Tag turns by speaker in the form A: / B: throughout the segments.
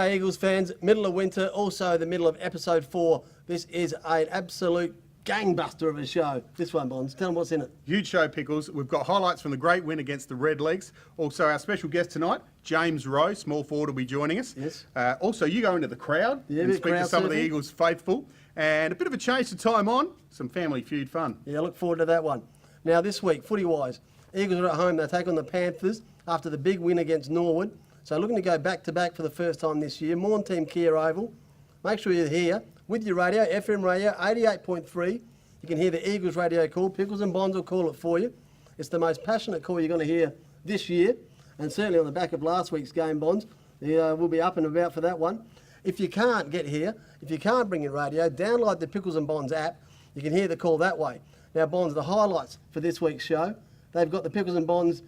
A: G'day Eagles fans, middle of winter, also the middle of episode 4. This is an absolute gangbuster of a show. This one, Bonds, tell them what's in it.
B: Huge show, Pickles. We've got highlights from the great win against the Redlegs. Also, our special guest tonight, James Rowe, small forward, will be joining us.
A: Yes.
B: Also, you go into the crowd and speak to some of the Eagles faithful. And a bit of a change to time on, some Family Feud fun.
A: Yeah, look forward to that one. Now this week, footy-wise, Eagles are at home. They take on the Panthers after the big win against Norwood. So looking to go back-to-back for the first time this year. Morn Team Kia Oval. Make sure you're here with your radio, FM radio, 88.3. You can hear the Eagles radio call. Pickles and Bonds will call it for you. It's the most passionate call you're going to hear this year. And certainly on the back of last week's game, Bonds, we'll be up and about for that one. If you can't get here, if you can't bring your radio, download the Pickles and Bonds app. You can hear the call that way. Now, Bonds, the highlights for this week's show, they've got the Pickles and Bonds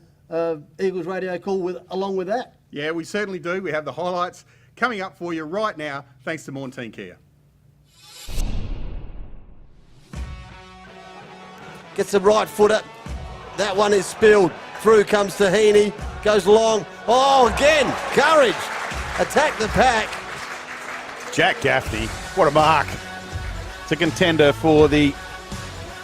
A: Eagles radio call along with that.
B: Yeah, we certainly do. We have the highlights coming up for you right now, thanks to Morn Team Kia.
A: Gets the right footer. That one is spilled. Through comes Tahini. Goes long. Oh, again. Courage. Attack the pack.
C: Jack Gaffney, what a mark. It's a contender for the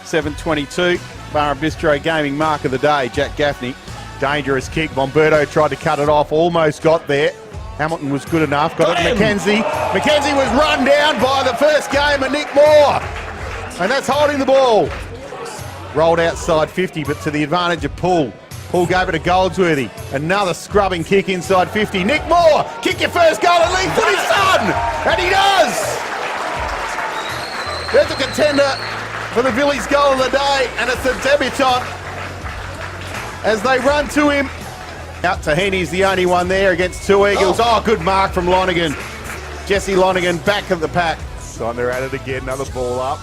C: 722 Barra Bistro Gaming Mark of the Day, Jack Gaffney. Dangerous kick. Bomberto tried to cut it off, almost got there. Hamilton was good enough, got it to Mackenzie. Mackenzie was run down by the first game of Nick Moore. And that's holding the ball. Rolled outside 50, but to the advantage of Paul. Paul gave it to Goldsworthy. Another scrubbing kick inside 50. Nick Moore, kick your first goal at least for his son! And he does! There's a contender for the Villies goal of the day, and it's the debutant. As they run to him. Out Tahini's the only one there against two Eagles. Oh, good mark from Lonergan. Jesse Lonergan back of the pack. Time they're at it again, another ball up.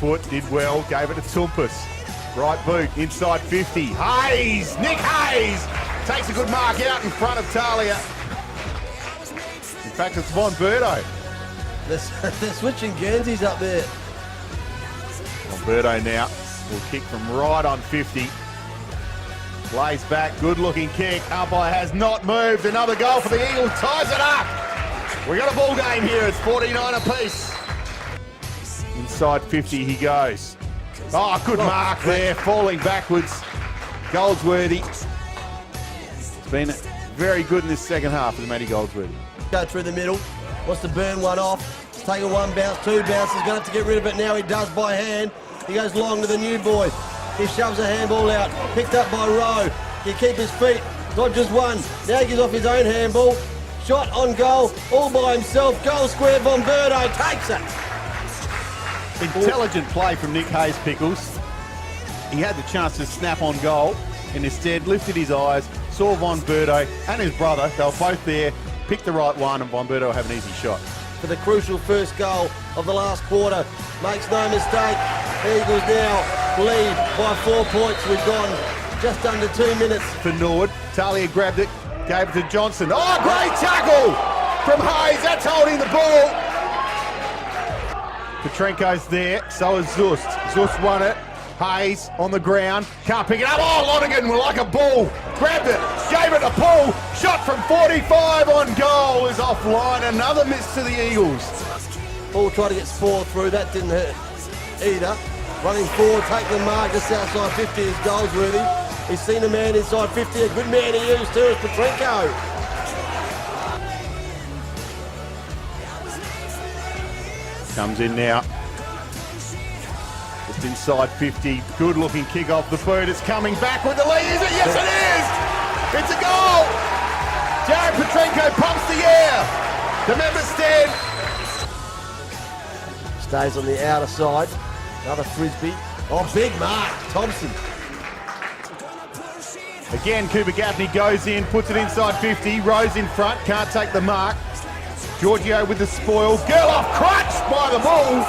C: Foot did well, gave it to Tumpus. Right boot, inside 50. Hayes, Nick Hayes takes a good mark out in front of Talia. In fact, it's Bomberto.
A: They're switching Guernseys up there.
C: Bomberto now will kick from right on 50. Lays back, good looking kick. Umpire has not moved. Another goal for the Eagles, ties it up. We got a ball game here, it's 49 apiece. Inside 50 he goes. Oh, good mark there, falling backwards. Goldsworthy. It's been very good in this second half for Matty Goldsworthy.
A: Go through the middle, wants to burn one off. He's taking one bounce, two bounces, going to have to get rid of it now. He does by hand. He goes long to the new boy. He shoves a handball out, picked up by Rowe. He keeps his feet, dodges one. Now he gives off his own handball. Shot on goal, all by himself. Goal square, Bomberto takes it.
C: Intelligent play from Nick Hayes, Pickles. He had the chance to snap on goal and instead lifted his eyes, saw Bomberto and his brother. They were both there, picked the right one, and Bomberto will have an easy shot.
A: For the crucial first goal of the last quarter, makes no mistake. Eagles now lead by 4 points. We've gone just under 2 minutes.
C: For Norwood, Talia grabbed it, gave it to Johnson. Oh, great tackle from Hayes. That's holding the ball. Petrenko's there, so is Zust. Zust won it. Hayes on the ground, can't pick it up. Oh, Lonergan like a bull. Grabbed it, gave it to Paul. Shot from 45 on goal is offline. Another miss to the Eagles.
A: Paul tried to get Spore through, that didn't hurt either. Running forward, taking the mark just outside 50 is Goldsworthy. He's seen a man inside 50, a good man he is too, is Petrenko.
C: Comes in now. Just inside 50. Good looking kick off the boot. It's coming back with the lead. Is it? Yes, it is! It's a goal! Jared Petrenko pumps the air. The member stand.
A: Stays on the outer side. Another frisbee. Oh, big mark. Thompson.
C: Again, Cooper Gaffney goes in, puts it inside 50. Rose in front, can't take the mark. Giorgio with the spoil. Gerloff crutched by the ball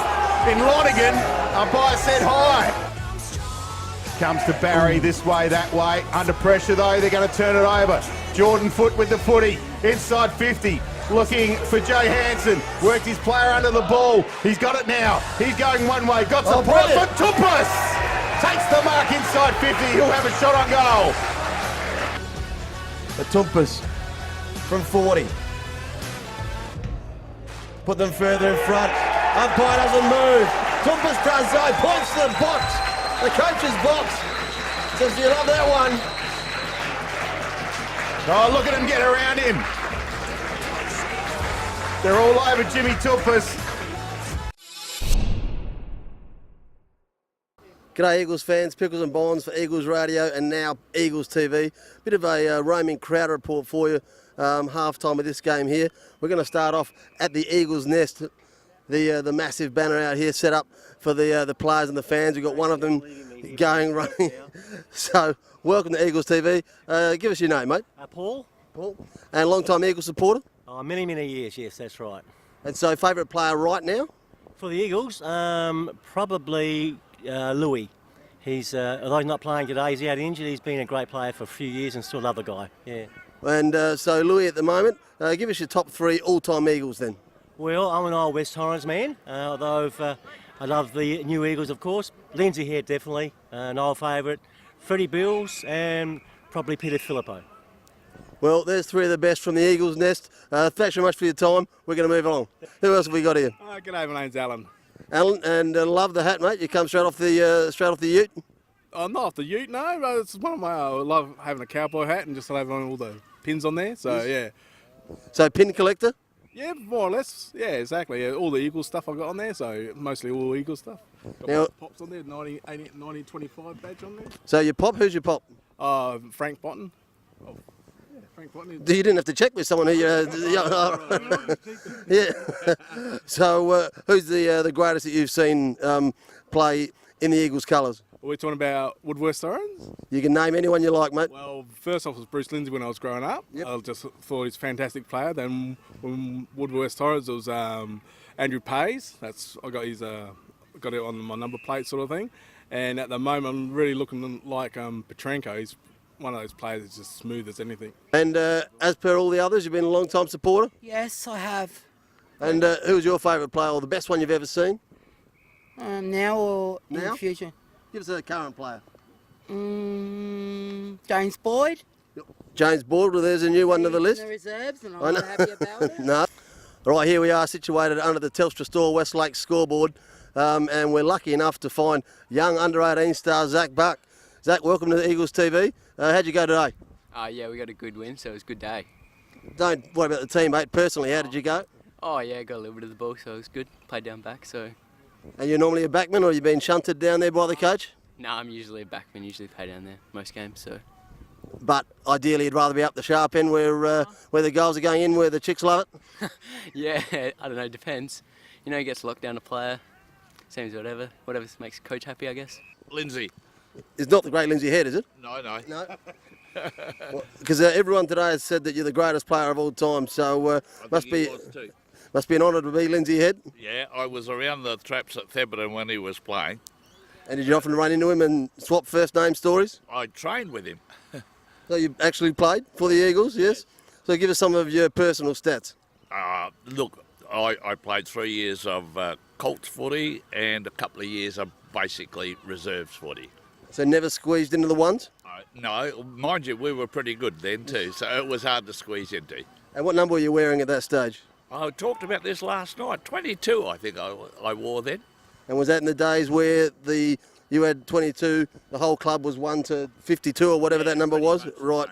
C: in Lonergan. Umpire said high. Comes to Barry this way, that way. Under pressure though, they're going to turn it over. Jordan Foot with the footy. Inside 50. Looking for Jay Hansen. Worked his player under the ball. He's got it now. He's going one way. Got support for Tumpus. Takes the mark inside 50. He'll have a shot on goal.
A: The Tumpus from 40. put them further in front. Umpire doesn't move. Tumpus does though, points to the box. The coach's box. Says, do you love that one?
C: Oh, look at him get around him. They're all over Jimmy Tumpus.
A: G'day Eagles fans, Pickles and Bonds for Eagles Radio and now Eagles TV. Bit of a roaming crowd report for you, half time of this game here. We're going to start off at the Eagles Nest, the massive banner out here set up for the players and the fans. We've got one of them running. So, welcome to Eagles TV. Give us your name, mate.
D: Paul.
A: Paul. And long-time Eagles supporter?
D: Oh, many, many years, yes, that's right.
A: And so, favourite player right now?
D: For the Eagles, probably Louis. He's, although he's not playing today, he's out injured, he's been a great player for a few years and still love the guy, yeah.
A: And so, Louis at the moment, give us your top 3 all-time Eagles then.
D: Well, I'm an old West Torrens man, although I love the new Eagles, of course. Lindsay here, definitely, an old favourite. Freddie Bills and probably Peter Filippo.
A: Well, there's 3 of the best from the Eagles Nest. Thanks very much for your time. We're going to move along. Who else have we got here?
E: G'day, my name's Alan.
A: Alan, and love the hat, mate. You come straight off the ute.
E: I'm not off the ute, no, but it's one of my. I love having a cowboy hat and just having all the pins on there. So yeah.
A: So pin collector.
E: Yeah, more or less. Yeah, exactly. Yeah, all the Eagles stuff I got on there, so mostly all Eagles stuff. Got
A: Now-
E: my pops on there, 1925 badge on there.
A: So your pop, who's your pop?
E: Frank Botton. Oh, yeah, Frank Botton.
A: You didn't have to check with someone who yeah. So who's the greatest that you've seen play in the Eagles colours?
E: We're talking about Woodworth Torrens.
A: You can name anyone you like, mate.
E: Well, first off was Bruce Lindsay when I was growing up.
A: Yep.
E: I just thought he's a fantastic player. Then when Woodworth Torrens, it was Andrew Pays. I got it on my number plate sort of thing. And at the moment, I'm really looking like Petrenko. He's one of those players that's just smooth as anything.
A: And as per all the others, you've been a long-time supporter.
F: Yes, I have.
A: And who's your favourite player or the best one you've ever seen?
F: Now or in
A: Now?
F: the future?
A: Give us a current player.
F: James Boyd.
A: James Boyd, well, there's a new one to the list.
F: In the reserves, and
A: I
F: I'm
A: know.
F: not happy about it.
A: No. All right, here we are situated under the Telstra Store Westlake scoreboard, and we're lucky enough to find young under-18 star Zach Buck. Zach, welcome to the Eagles TV. How'd you go today?
G: Yeah, we got a good win, so it was a good day.
A: Don't worry about the team, mate. Personally, how did you go?
G: Oh yeah, got a little bit of the ball, so it was good. Played down back, so...
A: Are you normally a backman, or you been shunted down there by the coach?
G: Nah, I'm usually a backman, usually play down there most games, so...
A: But ideally, you'd rather be up the sharp end where the goals are going in, where the chicks love it?
G: Yeah, I don't know, depends. You know, he gets locked down a player, seems whatever makes coach happy, I guess.
H: Lindsay.
A: It's not the great Lindsay Head, is it?
H: No.
A: No. Because everyone today has said that you're the greatest player of all time, so must be an honour to be Lindsay Head.
H: Yeah, I was around the traps at Theberton when he was playing.
A: And did you often run into him and swap first name stories?
H: I trained with him.
A: So you actually played for the Eagles, yes? So give us some of your personal stats.
H: Look, I played 3 years of Colts footy and a couple of years of basically reserves footy.
A: So never squeezed into the ones?
H: No, mind you, we were pretty good then too, so it was hard to squeeze into.
A: And what number were you wearing at that stage?
H: I talked about this last night. 22, I think I wore then.
A: And was that in the days where you had 22, the whole club was 1 to 52 or whatever that number was? Right.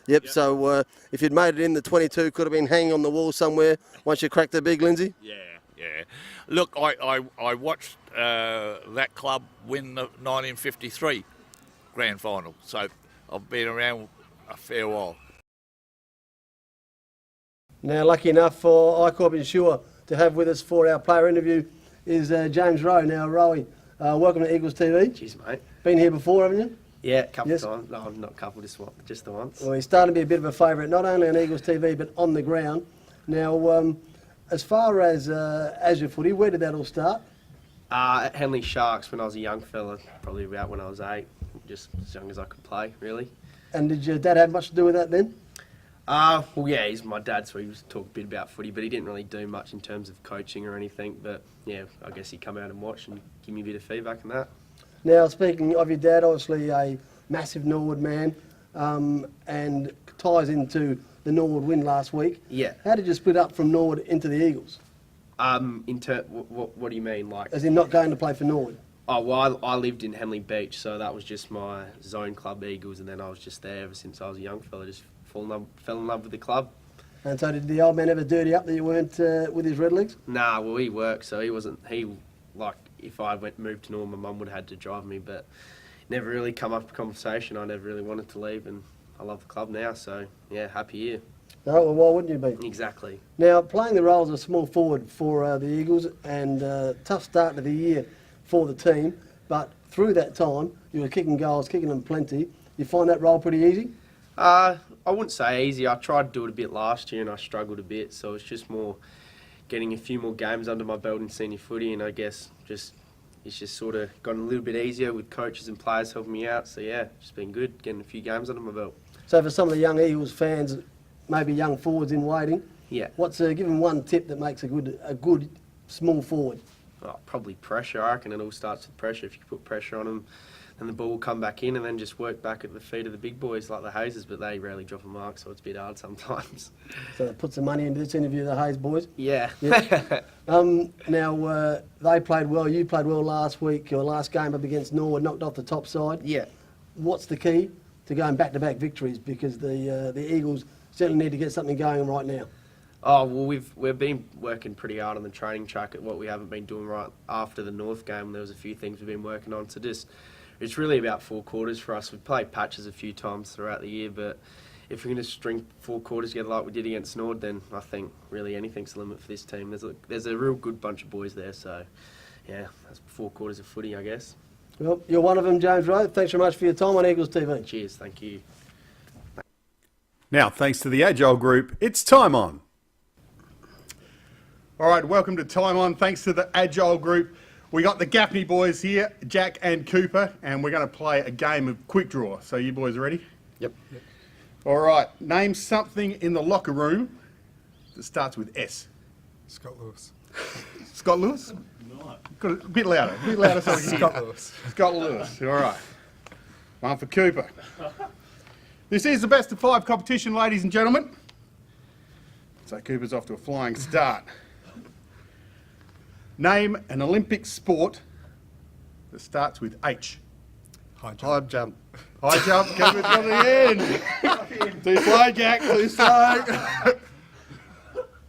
A: Yep. So if you'd made it in, the 22 could have been hanging on the wall somewhere once you cracked the big, Lindsay?
H: Yeah. Look, I watched that club win the 1953 grand final, so I've been around a fair while.
A: Now, lucky enough for iCorp Insure to have with us for our player interview is James Rowe. Now, Rowie, welcome to Eagles TV.
I: Cheers, mate.
A: Been here before, haven't you?
I: Yeah, a couple
A: Yes.
I: of times. No, not a couple, just the once.
A: Well, he's starting to be a bit of a favourite, not only on Eagles TV, but on the ground. Now, as far as your footy, where did that all start?
I: At Henley Sharks when I was a young fella, probably about when I was 8, just as young as I could play, really.
A: And did your dad have much to do with that then?
I: Well, yeah, he's my dad, so he was talk a bit about footy, but he didn't really do much in terms of coaching or anything. But yeah, I guess he'd come out and watch and give me a bit of feedback on that.
A: Now, speaking of your dad, obviously a massive Norwood man, and ties into the Norwood win last week.
I: Yeah.
A: How did you split up from Norwood into the Eagles?
I: What do you mean, like?
A: As in not going to play for Norwood?
I: Oh, well, I lived in Henley Beach, so that was just my zone club, Eagles, and then I was just there ever since I was a young fella. Just fell in love with the club.
A: And so did the old man ever dirty up that you weren't with his Redlegs?
I: Nah, well, he worked, so he wasn't. If I moved to Norwood, my mum would have had to drive me, but never really come up for conversation. I never really wanted to leave, and I love the club now, so yeah, happy here.
A: No, well, why wouldn't you be?
I: Exactly.
A: Now, playing the role as a small forward for the Eagles, and tough start to the year for the team, but through that time, you were kicking goals, kicking them plenty. You find that role pretty easy?
I: I wouldn't say easy. I tried to do it a bit last year, and I struggled a bit, so it's just more getting a few more games under my belt in senior footy, and I guess it's just sort of gotten a little bit easier with coaches and players helping me out. So yeah, it's been good getting a few games under my belt.
A: So for some of the young Eagles fans, maybe young forwards in waiting,
I: Yeah.
A: what's give them one tip that makes a good small forward?
I: Oh, probably pressure. I reckon it all starts with pressure. If you put pressure on them, then the ball will come back in, and then just work back at the feet of the big boys like the Hazes, but they rarely drop a mark, so it's a bit hard sometimes.
A: So that puts some money into this interview, the Hayes boys.
I: Yeah.
A: Now, they played well, you played well last week, your last game up against Norwood, knocked off the top side.
I: Yeah.
A: What's the key to going back-to-back victories? Because the Eagles certainly need to get something going right now.
I: Oh, well, we've been working pretty hard on the training track at what we haven't been doing right after the North game. There was a few things we've been working on, so it's really about 4 quarters for us. We've played patches a few times throughout the year, but if we're going to string 4 quarters together like we did against Nord, then I think really anything's the limit for this team. There's a real good bunch of boys there, so yeah, that's 4 quarters of footy, I guess.
A: Well, you're one of them, James Rowe. Thanks very much for your time on Eagles TV.
I: Cheers, thank you.
B: Now, thanks to the Agile Group, it's time on. All right, welcome to Time On. Thanks to the Agile Group. We got the Gaffney boys here, Jack and Cooper, and we're going to play a game of quick draw. So you boys ready?
I: Yep.
B: All right, name something in the locker room that starts with S.
E: Scott Lewis.
B: Scott Lewis? No. Got a bit louder so we can hear.
E: Scott Lewis.
B: Scott Lewis, all right. One for Cooper. This is the best of 5 competition, ladies and gentlemen. So Cooper's off to a flying start. Name an Olympic sport that starts with H.
E: High jump.
B: High jump, Cooper's got the end. Too slow, Jack, too slow.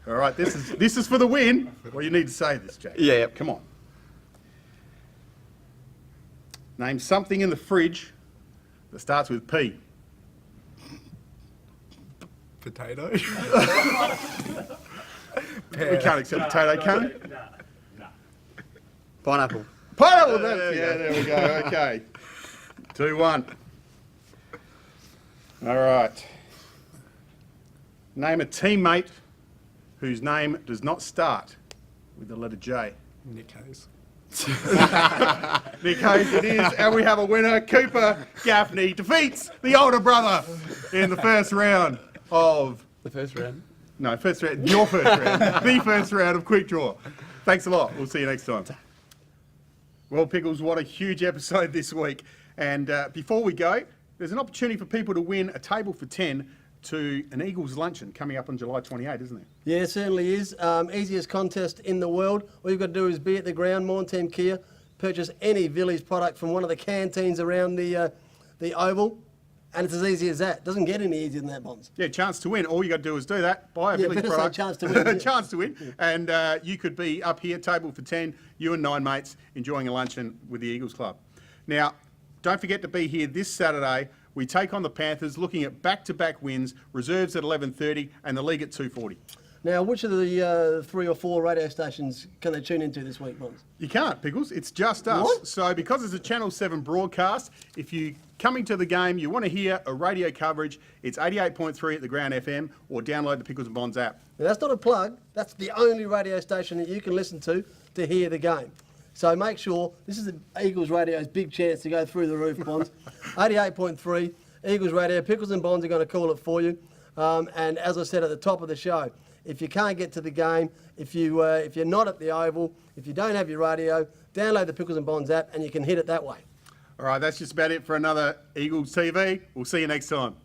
B: All right, this is for the win. Well, you need to say this, Jack.
I: Yeah.
B: Come on. Name something in the fridge that starts with P.
E: Potato.
B: We can't accept potato, can we?
I: Pineapple.
B: Pineapple, there we go, okay. 2-1. All right. Name a teammate whose name does not start with the letter J.
E: Nick Hayes.
B: Nick Hayes it is, and we have a winner. Cooper Gaffney defeats the older brother in the first round of...
I: The first round?
B: No, first round, your first round. The first round of Quick Draw. Thanks a lot. We'll see you next time. Well, Pickles, what a huge episode this week. And before we go, there's an opportunity for people to win a table for 10 to an Eagles luncheon coming up on July 28, isn't there?
A: Yeah, it certainly is. Easiest contest in the world. All you've got to do is be at the ground, Mornteam Kia, purchase any Village product from one of the canteens around the Oval, and it's as easy as that. Doesn't get any easier than that, Bonds.
B: Yeah, chance to win. All you got to do is do that, buy a Village
A: better say
B: product.
A: chance to win. Yeah.
B: Chance to win. And you could be up here, table for 10, you and 9 mates, enjoying a luncheon with the Eagles Club. Now, don't forget to be here this Saturday. We take on the Panthers, looking at back-to-back wins, reserves at 11:30 and the league at 2:40.
A: Now, which of the 3 or 4 radio stations can they tune into this week, Bonds?
B: You can't, Pickles. It's just us.
A: What?
B: So because it's a Channel 7 broadcast, if you coming to the game, you want to hear a radio coverage, it's 88.3 at the Ground FM or download the Pickles and Bonds app.
A: Now, that's not a plug. That's the only radio station that you can listen to hear the game. So make sure, this is the Eagles Radio's big chance to go through the roof, Bonds. 88.3, Eagles Radio, Pickles and Bonds are going to call it for you. And as I said at the top of the show, if you can't get to the game, if you're not at the Oval, if you don't have your radio, download the Pickles and Bonds app and you can hit it that way.
B: All right, that's just about it for another Eagles TV. We'll see you next time.